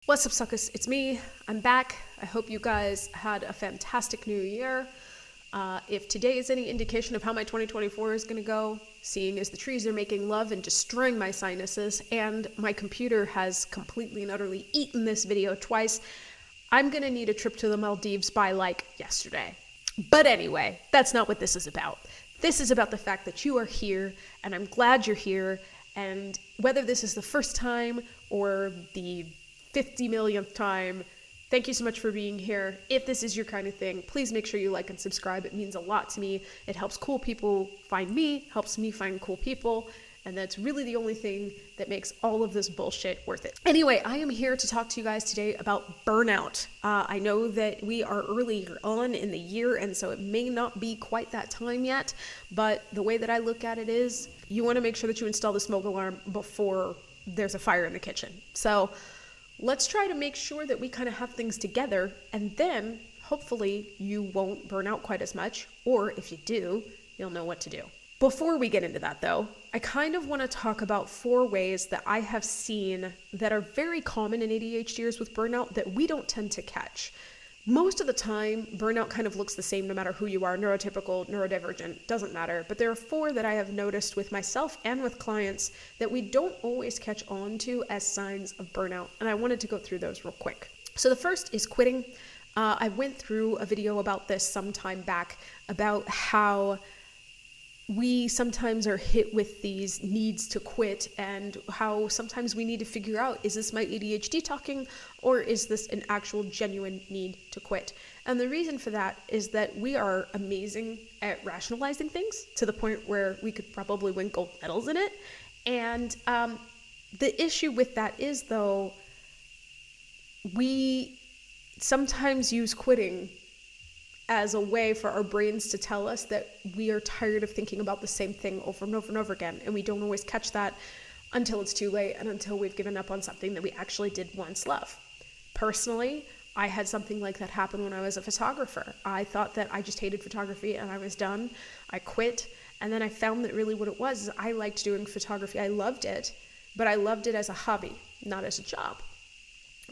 What's up, suckers? It's me. I'm back. I hope you guys had a fantastic new year. If today is any indication of how my 2024 is going to go, seeing as the trees are making love and destroying my sinuses, and my computer has completely and utterly eaten this video twice, I'm going to need a trip to the Maldives by yesterday. But anyway, that's not what this is about. This is about the fact that you are here, and I'm glad you're here, and whether this is the first time or the 50 millionth time, thank you so much for being here. If this is your kind of thing, please make sure you like and subscribe. It means a lot to me. It helps cool people find me, helps me find cool people, and that's really the only thing that makes all of this bullshit worth it. Anyway, I am here to talk to you guys today about burnout. I know that we are earlier on in the year, and so it may not be quite that time yet, but the way that I look at it is you want to make sure that you install the smoke alarm before there's a fire in the kitchen. So let's try to make sure that we kind of have things together, and then hopefully you won't burn out quite as much, or if you do, you'll know what to do. Before we get into that though, I kind of want to talk about 4 ways that I have seen that are very common in ADHDers with burnout that we don't tend to catch. Most of the time, burnout kind of looks the same no matter who you are, neurotypical, neurodivergent, doesn't matter. But there are 4 that I have noticed with myself and with clients that we don't always catch on to as signs of burnout. And I wanted to go through those real quick. So the first is quitting. I went through a video about this some time back about how we sometimes are hit with these needs to quit, and how sometimes we need to figure out, is this my ADHD talking, or is this an actual genuine need to quit? And the reason for that is that we are amazing at rationalizing things to the point where we could probably win gold medals in it. And the issue with that is, though, we sometimes use quitting as a way for our brains to tell us that we are tired of thinking about the same thing over and over and over again. And we don't always catch that until it's too late and until we've given up on something that we actually did once love. Personally, I had something like that happen when I was a photographer. I thought that I just hated photography and I was done. I quit. And then I found that really what it was is I liked doing photography. I loved it, but I loved it as a hobby, not as a job.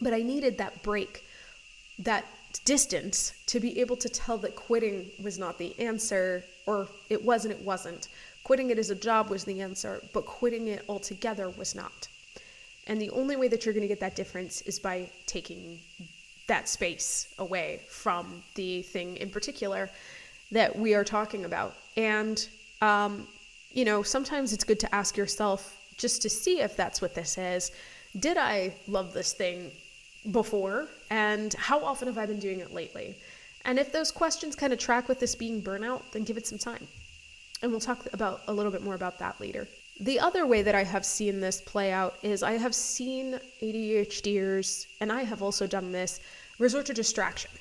But I needed that break, that distance, to be able to tell that quitting was not the answer, or it wasn't. Quitting it as a job was the answer, but quitting it altogether was not. And the only way that you're going to get that difference is by taking that space away from the thing in particular that we are talking about. And, sometimes it's good to ask yourself, just to see if that's what this is. Did I love this thing before, and how often have I been doing it lately? And if those questions kind of track with this being burnout, then give it some time. And we'll talk about a little bit more about that later. The other way that I have seen this play out is I have seen ADHDers, and I have also done this, resort to distraction.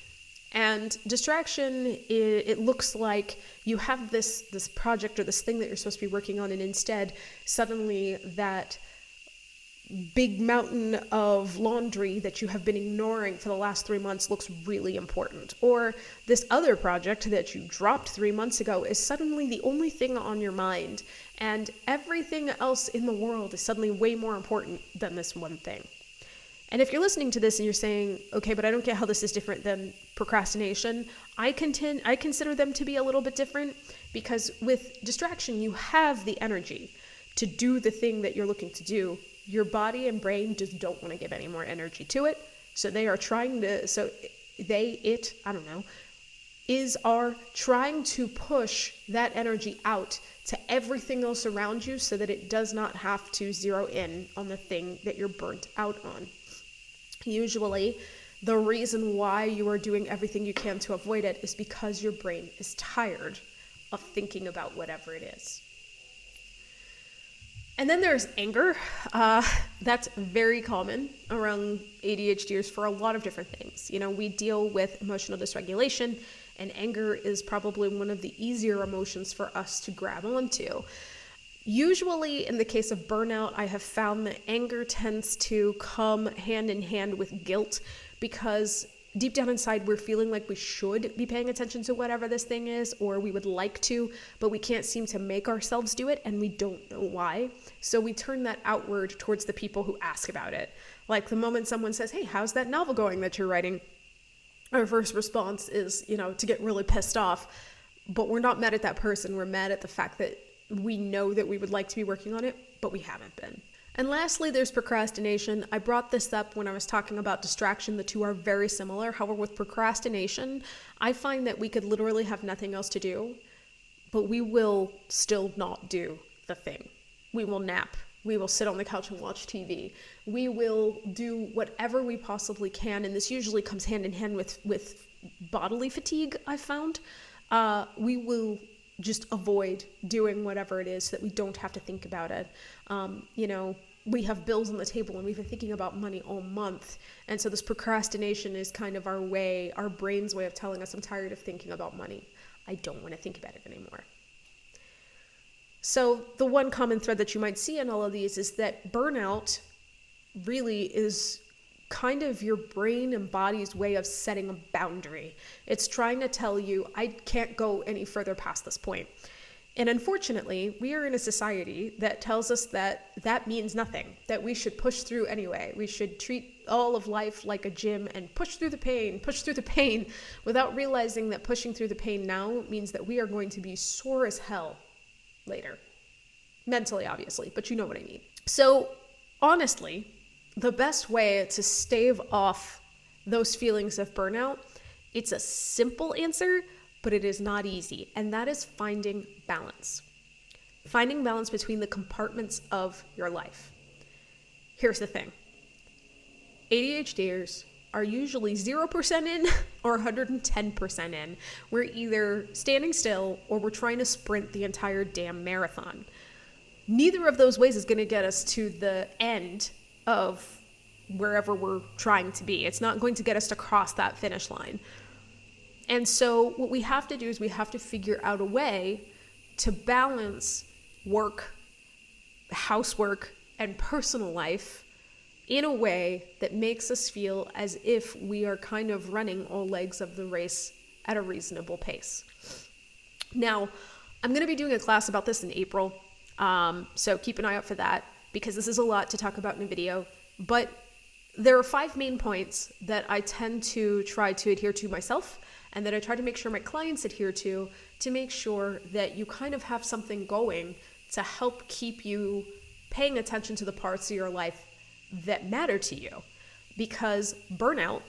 And distraction, it looks like you have this project or this thing that you're supposed to be working on, and instead suddenly that big mountain of laundry that you have been ignoring for the last 3 months looks really important. Or this other project that you dropped 3 months ago is suddenly the only thing on your mind, and everything else in the world is suddenly way more important than this one thing. And if you're listening to this and you're saying, okay, but I don't get how this is different than procrastination, I consider them to be a little bit different, because with distraction, you have the energy to do the thing that you're looking to do. Your body and brain just don't want to give any more energy to it. So they are trying to, are trying to push that energy out to everything else around you so that it does not have to zero in on the thing that you're burnt out on. Usually, the reason why you are doing everything you can to avoid it is because your brain is tired of thinking about whatever it is. And then there's anger. That's very common around ADHDers for a lot of different things. We deal with emotional dysregulation, and anger is probably one of the easier emotions for us to grab onto. Usually, in the case of burnout, I have found that anger tends to come hand in hand with guilt, because deep down inside, we're feeling like we should be paying attention to whatever this thing is, or we would like to, but we can't seem to make ourselves do it, and we don't know why. So we turn that outward towards the people who ask about it. Like the moment someone says, hey, how's that novel going that you're writing? Our first response is, to get really pissed off, but we're not mad at that person. We're mad at the fact that we know that we would like to be working on it, but we haven't been. And lastly, there's procrastination. I brought this up when I was talking about distraction. The two are very similar. However, with procrastination, I find that we could literally have nothing else to do, but we will still not do the thing. We will nap. We will sit on the couch and watch TV. We will do whatever we possibly can. And this usually comes hand in hand with bodily fatigue, I've found. We will just avoid doing whatever it is so that we don't have to think about it. We have bills on the table and we've been thinking about money all month. And so this procrastination is kind of our brain's way of telling us, I'm tired of thinking about money. I don't want to think about it anymore. So the one common thread that you might see in all of these is that burnout really is kind of your brain and body's way of setting a boundary. It's trying to tell you, I can't go any further past this point. And unfortunately, we are in a society that tells us that that means nothing, that we should push through anyway. We should treat all of life like a gym and push through the pain, without realizing that pushing through the pain now means that we are going to be sore as hell later. Mentally, obviously, but you know what I mean. So honestly, the best way to stave off those feelings of burnout, it's a simple answer, but it is not easy. And that is finding balance. Finding balance between the compartments of your life. Here's the thing. ADHDers are usually 0% in or 110% in. We're either standing still or we're trying to sprint the entire damn marathon. Neither of those ways is going to get us to the end of wherever we're trying to be. It's not going to get us to cross that finish line. And so what we have to do is we have to figure out a way to balance work, housework, and personal life in a way that makes us feel as if we are kind of running all legs of the race at a reasonable pace. Now, I'm going to be doing a class about this in April, so keep an eye out for that, because this is a lot to talk about in a video. But there are 5 main points that I tend to try to adhere to myself, and that I try to make sure my clients adhere to make sure that you kind of have something going to help keep you paying attention to the parts of your life that matter to you. Because burnout,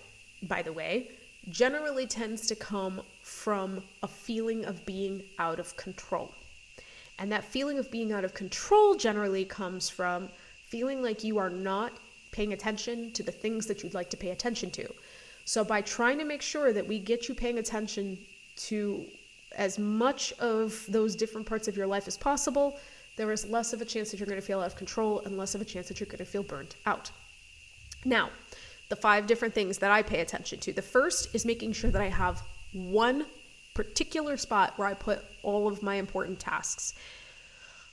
by the way, generally tends to come from a feeling of being out of control. And that feeling of being out of control generally comes from feeling like you are not paying attention to the things that you'd like to pay attention to. So by trying to make sure that we get you paying attention to as much of those different parts of your life as possible, there is less of a chance that you're going to feel out of control and less of a chance that you're going to feel burnt out. Now, the 5 different things that I pay attention to. The first is making sure that I have one particular spot where I put all of my important tasks.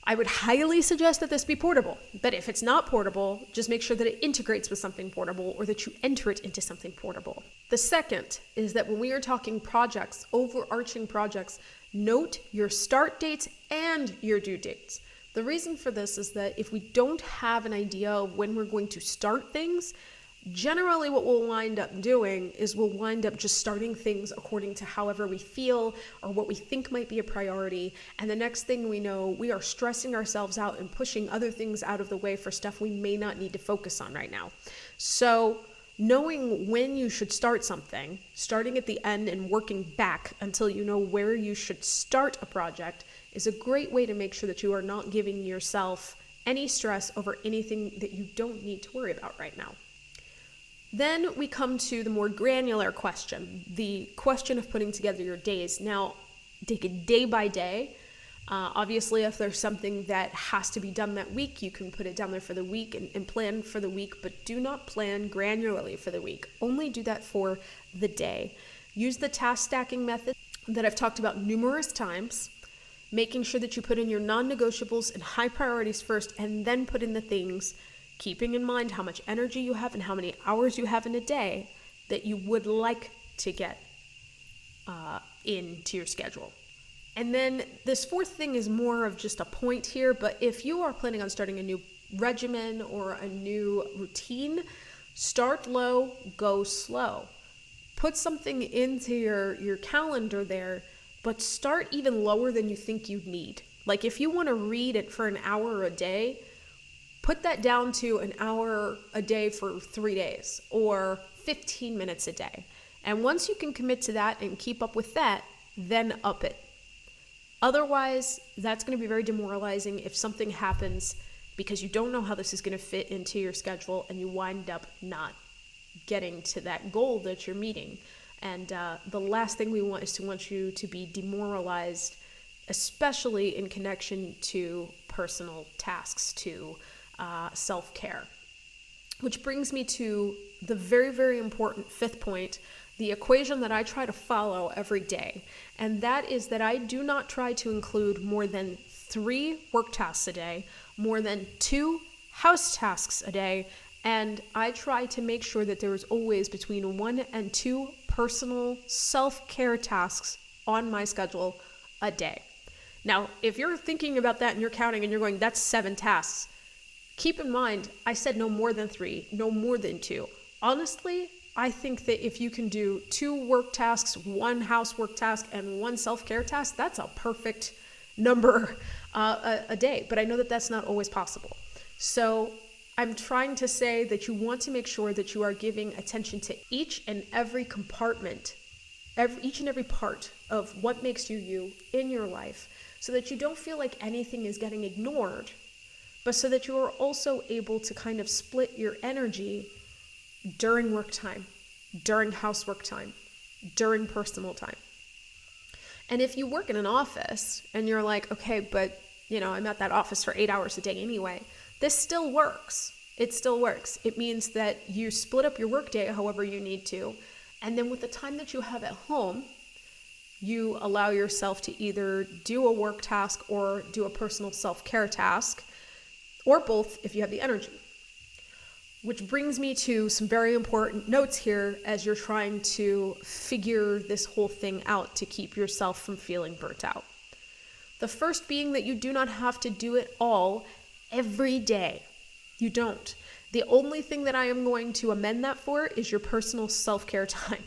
I would highly suggest that this be portable, but if it's not portable, just make sure that it integrates with something portable or that you enter it into something portable. The second is that when we are talking projects, overarching projects, note your start dates and your due dates. The reason for this is that if we don't have an idea of when we're going to start things, generally what we'll wind up doing is we'll wind up just starting things according to however we feel or what we think might be a priority. And the next thing we know, we are stressing ourselves out and pushing other things out of the way for stuff we may not need to focus on right now. So knowing when you should start something, starting at the end and working back until you know where you should start a project is a great way to make sure that you are not giving yourself any stress over anything that you don't need to worry about right now. Then we come to the more granular question, the question of putting together your days. Now, take it day by day. Obviously, if there's something that has to be done that week, you can put it down there for the week and plan for the week, but do not plan granularly for the week. Only do that for the day. Use the task stacking method that I've talked about numerous times, making sure that you put in your non-negotiables and high priorities first, and then put in the things, keeping in mind how much energy you have and how many hours you have in a day, that you would like to get into your schedule. And then this fourth thing is more of just a point here, but if you are planning on starting a new regimen or a new routine, start low, go slow. Put something into your calendar there, but start even lower than you think you need. Like if you want to read it for an hour a day, put that down to an hour a day for 3 days or 15 minutes a day. And once you can commit to that and keep up with that, then up it. Otherwise, that's going to be very demoralizing if something happens because you don't know how this is going to fit into your schedule and you wind up not getting to that goal that you're meeting. And the last thing we want is to want you to be demoralized, especially in connection to personal tasks, to self-care. Which brings me to the very, very important fifth point, the equation that I try to follow every day. And that is that I do not try to include more than 3 work tasks a day, more than 2 house tasks a day, and I try to make sure that there is always between 1 and 2 personal self-care tasks on my schedule a day. Now, if you're thinking about that and you're counting and you're going, that's 7 tasks, keep in mind, I said no more than 3, no more than 2. Honestly, I think that if you can do 2 work tasks, 1 housework task, and 1 self-care task, that's a perfect number a day. But I know that that's not always possible. So I'm trying to say that you want to make sure that you are giving attention to each and every compartment, each and every part of what makes you you in your life, so that you don't feel like anything is getting ignored, but so that you are also able to kind of split your energy during work time, during housework time, during personal time. And if you work in an office and you're like, okay, but I'm at that office for 8 hours a day anyway, this still works. It still works. It means that you split up your workday however you need to. And then with the time that you have at home, you allow yourself to either do a work task or do a personal self-care task, or both if you have the energy. Which brings me to some very important notes here as you're trying to figure this whole thing out to keep yourself from feeling burnt out. The first being that you do not have to do it all every day. You don't. The only thing that I am going to amend that for is your personal self-care time.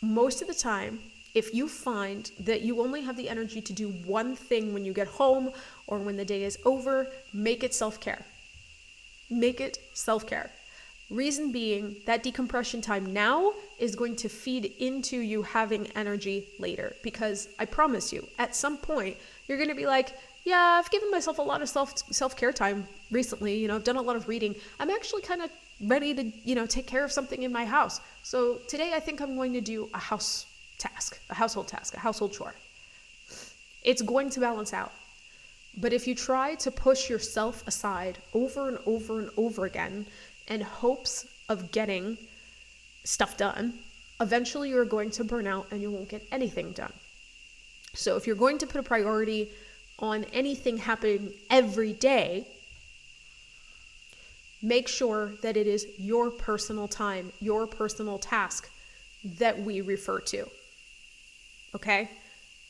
Most of the time, if you find that you only have the energy to do one thing when you get home or when the day is over, make it self-care. Make it self-care. Reason being, that decompression time now is going to feed into you having energy later. Because I promise you, at some point, you're going to be like, yeah, I've given myself a lot of self-care time recently. I've done a lot of reading. I'm actually kind of ready to, take care of something in my house. So today I think I'm going to do a household task, a household chore. It's going to balance out. But if you try to push yourself aside over and over and over again in hopes of getting stuff done, eventually you're going to burn out and you won't get anything done. So if you're going to put a priority on anything happening every day, make sure that it is your personal time, your personal task that we refer to. Okay?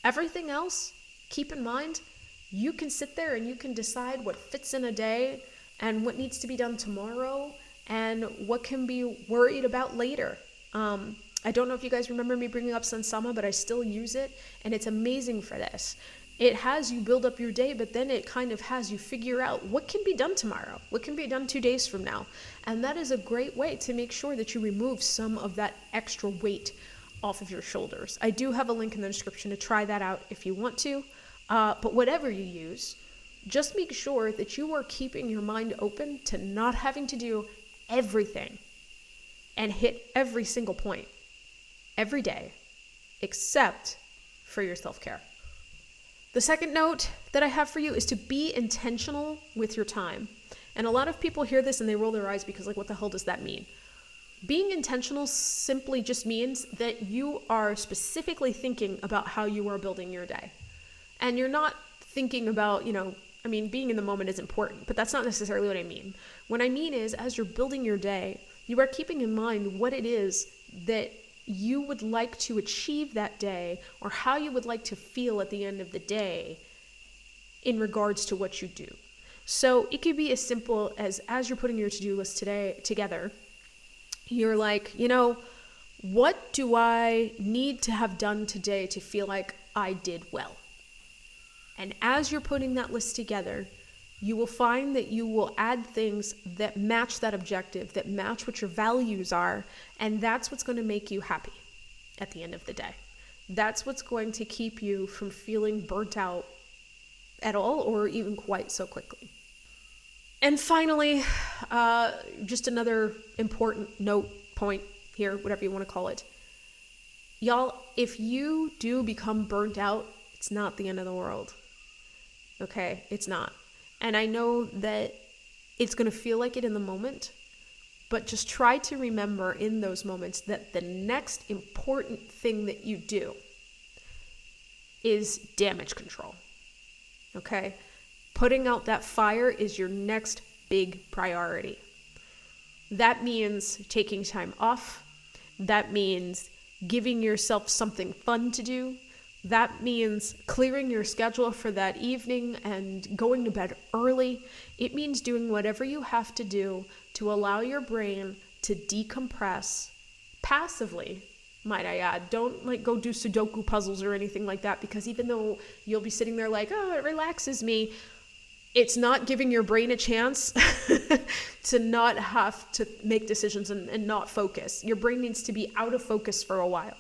Everything else, keep in mind, you can sit there and you can decide what fits in a day and what needs to be done tomorrow and what can be worried about later. I don't know if you guys remember me bringing up Sansama, but I still use it, and it's amazing for this. It has you build up your day, but then it kind of has you figure out what can be done tomorrow, what can be done 2 days from now. And that is a great way to make sure that you remove some of that extra weight off of your shoulders. I do have a link in the description to try that out if you want to. But whatever you use, just make sure that you are keeping your mind open to not having to do everything and hit every single point every day, except for your self-care. The second note that I have for you is to be intentional with your time. And a lot of people hear this and they roll their eyes because what the hell does that mean? Being intentional simply just means that you are specifically thinking about how you are building your day. And you're not thinking about, being in the moment is important, but that's not necessarily what I mean. What I mean is, as you're building your day, you are keeping in mind what it is that you would like to achieve that day, or how you would like to feel at the end of the day in regards to what you do. So it could be as simple as you're putting your to-do list together, you're like, what do I need to have done today to feel like I did well? And as you're putting that list together, you will find that you will add things that match that objective, that match what your values are, and that's what's going to make you happy at the end of the day. That's what's going to keep you from feeling burnt out at all, or even quite so quickly. And finally, just another important point here, whatever you want to call it. Y'all, if you do become burnt out, it's not the end of the world. Okay? It's not. And I know that it's going to feel like it in the moment, but just try to remember in those moments that the next important thing that you do is damage control. Okay? Putting out that fire is your next big priority. That means taking time off. That means giving yourself something fun to do. That means clearing your schedule for that evening and going to bed early. It means doing whatever you have to do to allow your brain to decompress passively, might I add. Don't go do Sudoku puzzles or anything like that, because even though you'll be sitting there like, oh, it relaxes me, it's not giving your brain a chance to not have to make decisions and not focus. Your brain needs to be out of focus for a while.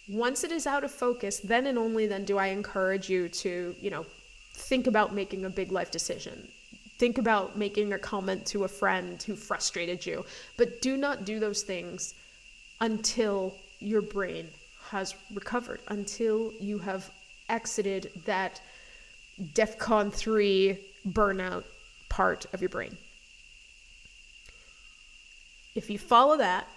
Once it is out of focus, then and only then do I encourage you to, think about making a big life decision. Think about making a comment to a friend who frustrated you. But do not do those things until your brain has recovered, until you have exited that DEFCON 3 burnout part of your brain. If you follow that,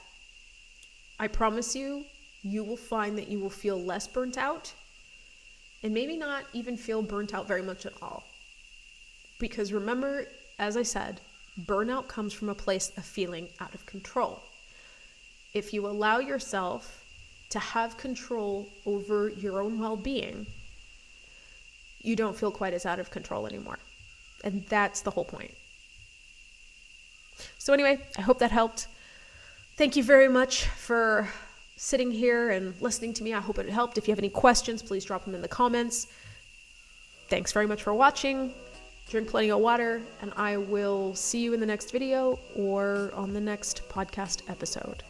I promise you, you will find that you will feel less burnt out, and maybe not even feel burnt out very much at all. Because remember, as I said, burnout comes from a place of feeling out of control. If you allow yourself to have control over your own well-being, you don't feel quite as out of control anymore. And that's the whole point. So anyway, I hope that helped. Thank you very much for sitting here and listening to me. I hope it helped. If you have any questions, please drop them in the comments. Thanks very much for watching. Drink plenty of water, and I will see you in the next video or on the next podcast episode.